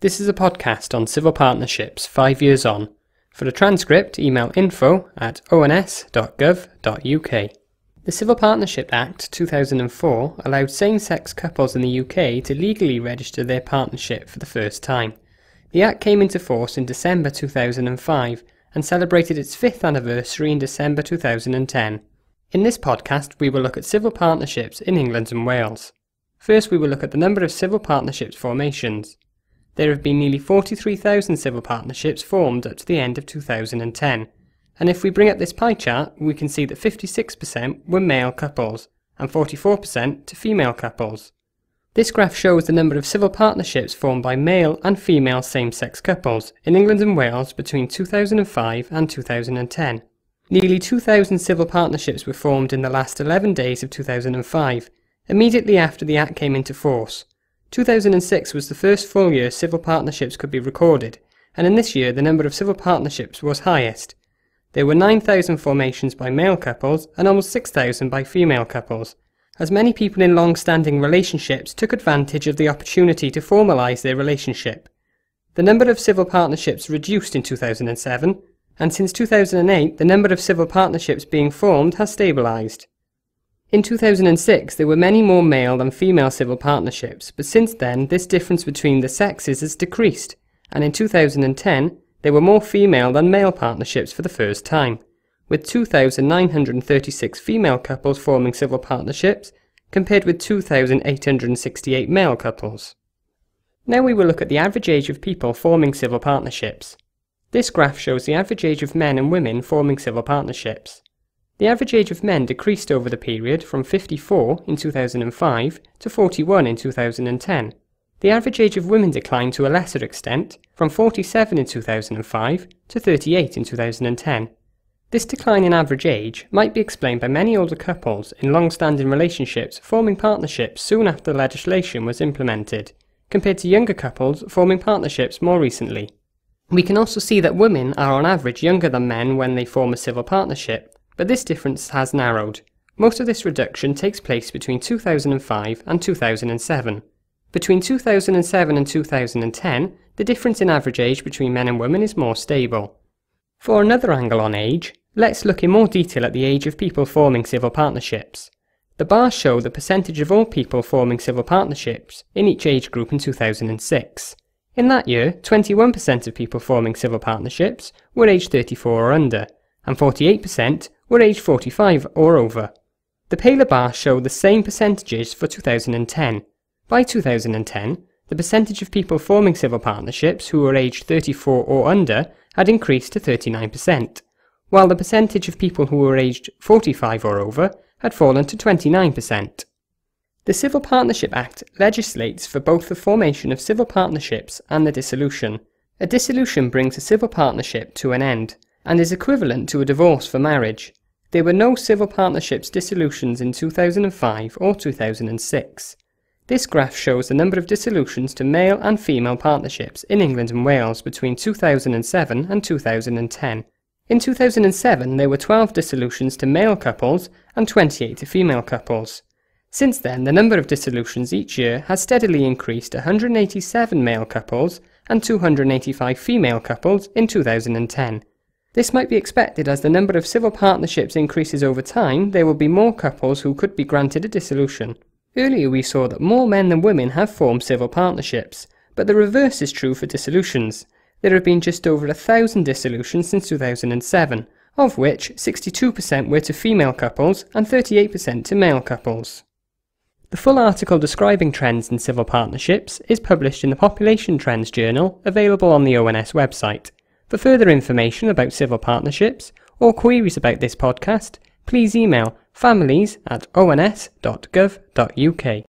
This is a podcast on civil partnerships 5 years on. For a transcript, email info@ons.gov.uk. The Civil Partnership Act 2004 allowed same-sex couples in the UK to legally register their partnership for the first time. The Act came into force in December 2005 and celebrated its 5th anniversary in December 2010. In this podcast, we will look at civil partnerships in England and Wales. First, we will look at the number of civil partnerships formations. There have been nearly 43,000 civil partnerships formed up to the end of 2010, and if we bring up this pie chart, we can see that 56% were male couples and 44% to female couples. This graph shows the number of civil partnerships formed by male and female same-sex couples in England and Wales between 2005 and 2010. Nearly 2,000 civil partnerships were formed in the last 11 days of 2005, immediately after the Act came into force. 2006 was the first full year civil partnerships could be recorded, and in this year the number of civil partnerships was highest. There were 9,000 formations by male couples and almost 6,000 by female couples, as many people in long-standing relationships took advantage of the opportunity to formalise their relationship. The number of civil partnerships reduced in 2007, and since 2008 the number of civil partnerships being formed has stabilised. In 2006 there were many more male than female civil partnerships, but since then this difference between the sexes has decreased, and in 2010 there were more female than male partnerships for the first time, with 2,936 female couples forming civil partnerships compared with 2,868 male couples. Now we will look at the average age of people forming civil partnerships. This graph shows the average age of men and women forming civil partnerships. The average age of men decreased over the period from 54 in 2005 to 41 in 2010. The average age of women declined to a lesser extent, from 47 in 2005 to 38 in 2010. This decline in average age might be explained by many older couples in long-standing relationships forming partnerships soon after legislation was implemented, compared to younger couples forming partnerships more recently. We can also see that women are on average younger than men when they form a civil partnership, but this difference has narrowed. Most of this reduction takes place between 2005 and 2007. Between 2007 and 2010, the difference in average age between men and women is more stable. For another angle on age, let's look in more detail at the age of people forming civil partnerships. The bars show the percentage of all people forming civil partnerships in each age group in 2006. In that year, 21% of people forming civil partnerships were aged 34 or under, and 48% were aged 45 or over. The paler bars show the same percentages for 2010. By 2010, the percentage of people forming civil partnerships who were aged 34 or under had increased to 39%, while the percentage of people who were aged 45 or over had fallen to 29%. The Civil Partnership Act legislates for both the formation of civil partnerships and the dissolution. A dissolution brings a civil partnership to an end, and is equivalent to a divorce for marriage. There were no civil partnerships dissolutions in 2005 or 2006. This graph shows the number of dissolutions to male and female partnerships in England and Wales between 2007 and 2010. In 2007 there were 12 dissolutions to male couples and 28 to female couples. Since then the number of dissolutions each year has steadily increased to 187 male couples and 285 female couples in 2010. This might be expected as the number of civil partnerships increases over time. There will be more couples who could be granted a dissolution. Earlier we saw that more men than women have formed civil partnerships, but the reverse is true for dissolutions. There have been just over 1,000 dissolutions since 2007, of which 62% were to female couples and 38% to male couples. The full article describing trends in civil partnerships is published in the Population Trends Journal, available on the ONS website. For further information about civil partnerships or queries about this podcast, please email families@ons.gov.uk.